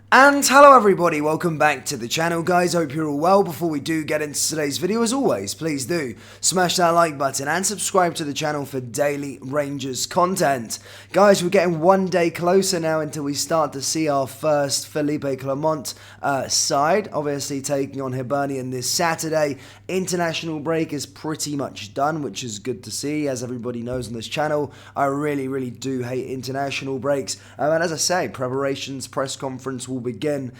And hello everybody, welcome back to the channel guys, hope you're all well. Before we do get into today's video, as always, please do smash that like button and subscribe to the channel for daily Rangers content. Guys, we're getting one day closer now until we start to see our first Felipe Clement side, obviously taking on Hibernian this Saturday. International break is pretty much done, which is good to see. As everybody knows on this channel, I really do hate international breaks. And as I say, preparations, press conference will begin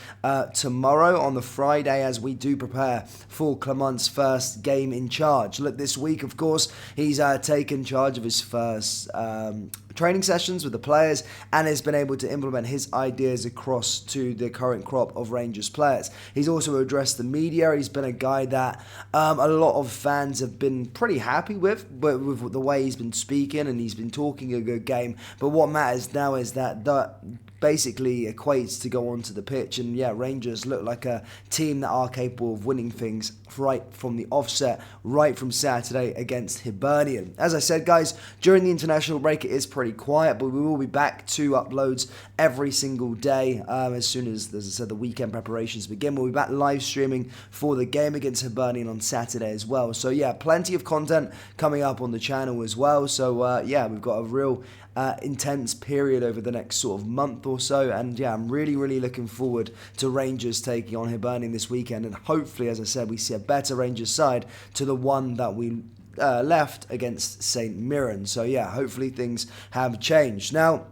tomorrow on the Friday as we do prepare for Clement's first game in charge. Look, this week, of course, he's taken charge of his first training sessions with the players and has been able to implement his ideas across to the current crop of Rangers players. He's also addressed the media. He's been a guy that a lot of fans have been pretty happy with the way he's been speaking, and he's been talking a good game. But what matters now is that basically equates to go onto the pitch, and yeah, Rangers look like a team that are capable of winning things right from the offset, right from Saturday against Hibernian. As I said, guys, during the international break it is pretty quiet, but we will be back to uploads every single day as soon as I said, the weekend preparations begin. We'll be back live streaming for the game against Hibernian on Saturday as well. So yeah, plenty of content coming up on the channel as well. So yeah, we've got a real intense period over the next sort of month or so, and yeah, I'm really looking forward to Rangers taking on Hibernian this weekend, and hopefully, as I said, we see a better Rangers side to the one that we left against St Mirren. So yeah, hopefully things have changed. Now,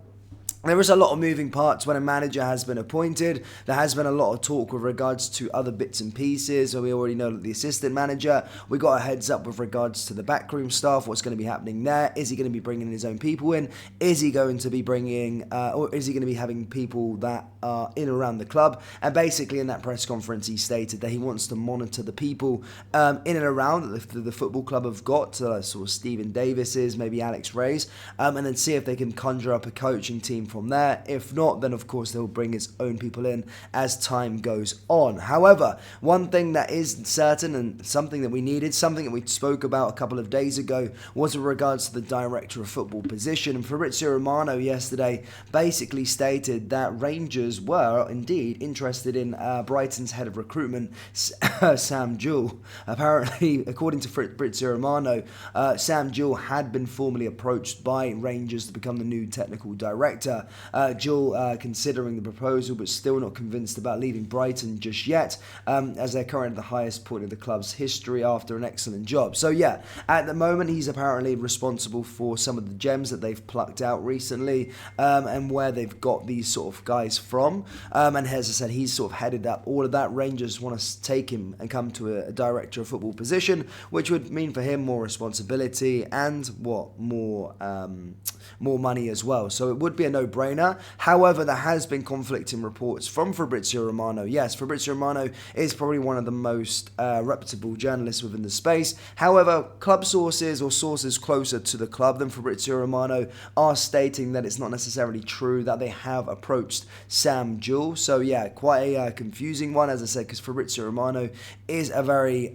there is a lot of moving parts when a manager has been appointed. There has been a lot of talk with regards to other bits and pieces. So we already know that the assistant manager, we got a heads up with regards to the backroom staff, what's going to be happening there. Is he going to be bringing his own people in? Is he going to be bringing, or is he going to be having people that are in and around the club? And basically in that press conference, he stated that he wants to monitor the people in and around that the football club have got, sort of Stephen Davis's, maybe Alex Ray's, and then see if they can conjure up a coaching team from there. If not, then of course they'll bring his own people in as time goes on. However, one thing that is certain and something that we needed, something that we spoke about a couple of days ago, was in regards to the director of football position. And Fabrizio Romano yesterday basically stated that Rangers were indeed interested in Brighton's head of recruitment, Sam Jewell. Apparently, according to Fabrizio Romano, Sam Jewell had been formally approached by Rangers to become the new technical director. Jewell considering the proposal, but still not convinced about leaving Brighton just yet, as they're currently at the highest point of the club's history after an excellent job. So yeah, at the moment he's apparently responsible for some of the gems that they've plucked out recently, and where they've got these sort of guys from. And as I said, he's sort of headed up all of that. Rangers want to take him and come to a director of football position, which would mean for him more responsibility and more money as well. So it would be a no-brainer. However, there has been conflicting reports from Fabrizio Romano. Yes, Fabrizio Romano is probably one of the most reputable journalists within the space. However, club sources or sources closer to the club than Fabrizio Romano are stating that it's not necessarily true that they have approached Sam Jewell. So yeah, quite a confusing one, as I said, because Fabrizio Romano is a very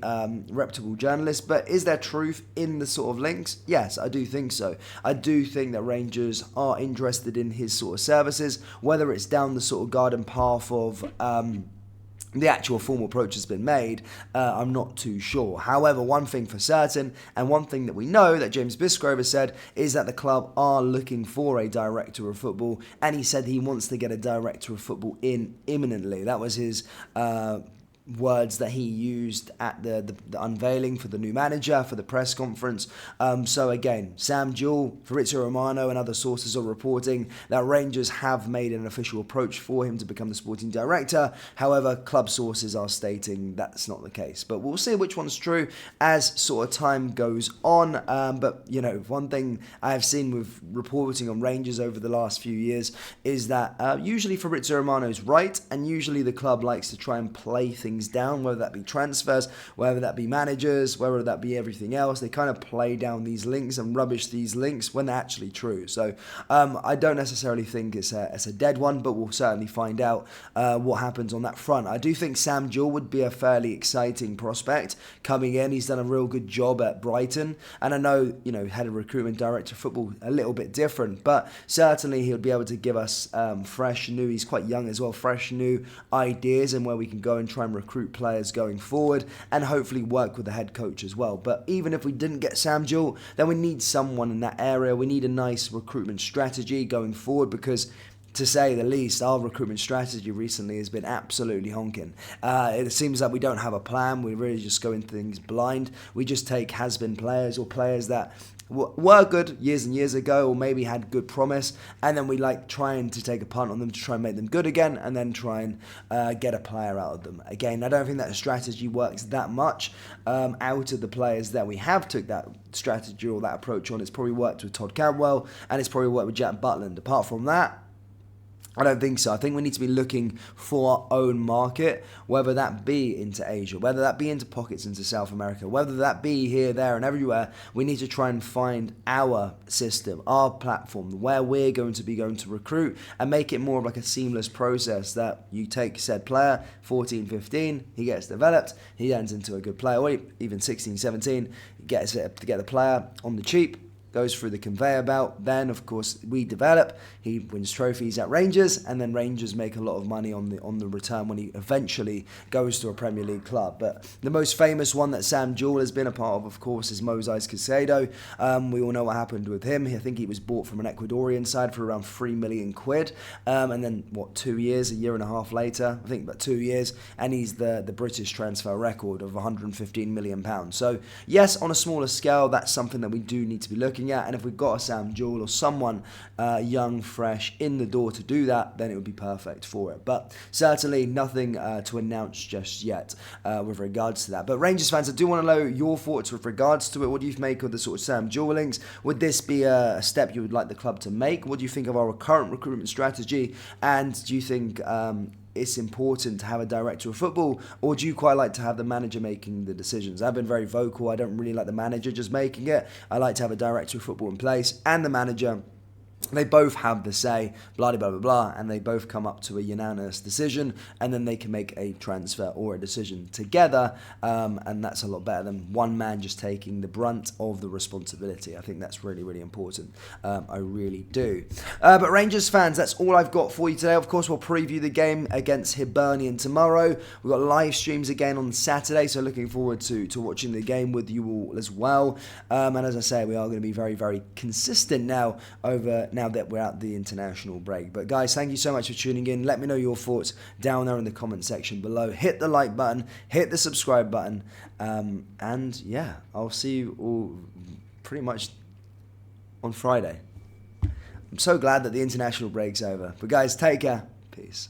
reputable journalist. But is there truth in the sort of links? Yes, I do think so. I do think that Rangers are interested in his sort of services, whether it's down the sort of garden path of the actual formal approach has been made, I'm not too sure. However, one thing for certain, and one thing that we know that James Bisgrove has said, is that the club are looking for a director of football, and he said he wants to get a director of football in imminently. That was his words that he used at the unveiling for the new manager, for the press conference. So again, Sam Jewell, Fabrizio Romano and other sources are reporting that Rangers have made an official approach for him to become the sporting director. However, club sources are stating that's not the case. But we'll see which one's true as sort of time goes on. But, you know, one thing I have seen with reporting on Rangers over the last few years is that usually Fabrizio Romano is right, and usually the club likes to try and play things things down, whether that be transfers, whether that be managers, whether that be everything else. They kind of play down these links and rubbish these links when they're actually true. So I don't necessarily think it's a dead one, but we'll certainly find out what happens on that front. I do think Sam Jewell would be a fairly exciting prospect coming in. He's done a real good job at Brighton, and I know, head of recruitment, director of football, a little bit different, but certainly he'll be able to give us fresh new, he's quite young as well, fresh new ideas and where we can go and try and recruit players going forward, and hopefully work with the head coach as well. But even if we didn't get Sam Jewell, then we need someone in that area. We need a nice recruitment strategy going forward, because to say the least, our recruitment strategy recently has been absolutely honking. It seems like we don't have a plan. We really just go into things blind. We just take has-been players or players that were good years and years ago, or maybe had good promise, and then we like trying to take a punt on them to try and make them good again, and then try and get a player out of them. Again, I don't think that strategy works that much. Out of the players that we have took that strategy or that approach on, it's probably worked with Todd Cantwell, and it's probably worked with Jack Butland. Apart from that, I don't think so. I think we need to be looking for our own market, whether that be into Asia, whether that be into pockets into South America, whether that be here, there, and everywhere. We need to try and find our system, our platform, where we're going to recruit, and make it more of like a seamless process that you take said player, 14, 15, he gets developed, he ends into a good player, or even 16, 17, gets it to get the player on the cheap, goes through the conveyor belt. Then, of course, we develop. He wins trophies at Rangers, and then Rangers make a lot of money on the return when he eventually goes to a Premier League club. But the most famous one that Sam Jewell has been a part of course, is Moisés Caicedo. We all know what happened with him. I think he was bought from an Ecuadorian side for around £3 million. And then, a year and a half later, I think about 2 years, and he's the British transfer record of £115 million. So, yes, on a smaller scale, that's something that we do need to be looking at, and if we've got a Sam Jewell or someone young, fresh in the door to do that, then it would be perfect for it. But certainly nothing to announce just yet with regards to that. But Rangers fans, I do want to know your thoughts with regards to it. What do you make of the sort of Sam Jewell links? Would this be a step you would like the club to make? What do you think of our current recruitment strategy? And do you think it's important to have a director of football, or do you quite like to have the manager making the decisions? I've been very vocal. I don't really like the manager just making it. I like to have a director of football in place and the manager. They both have the say, blah, blah, blah, blah, and they both come up to a unanimous decision, and then they can make a transfer or a decision together, and that's a lot better than one man just taking the brunt of the responsibility. I think that's really, really important. I really do. But Rangers fans, that's all I've got for you today. Of course, we'll preview the game against Hibernian tomorrow. We've got live streams again on Saturday, so looking forward to watching the game with you all as well. And as I say, we are going to be very, very consistent now that we're at the international break. But guys, thank you so much for tuning in. Let me know your thoughts down there in the comment section below. Hit the like button, hit the subscribe button, and yeah, I'll see you all pretty much on Friday. I'm so glad that the international break's over. But guys, take care. Peace.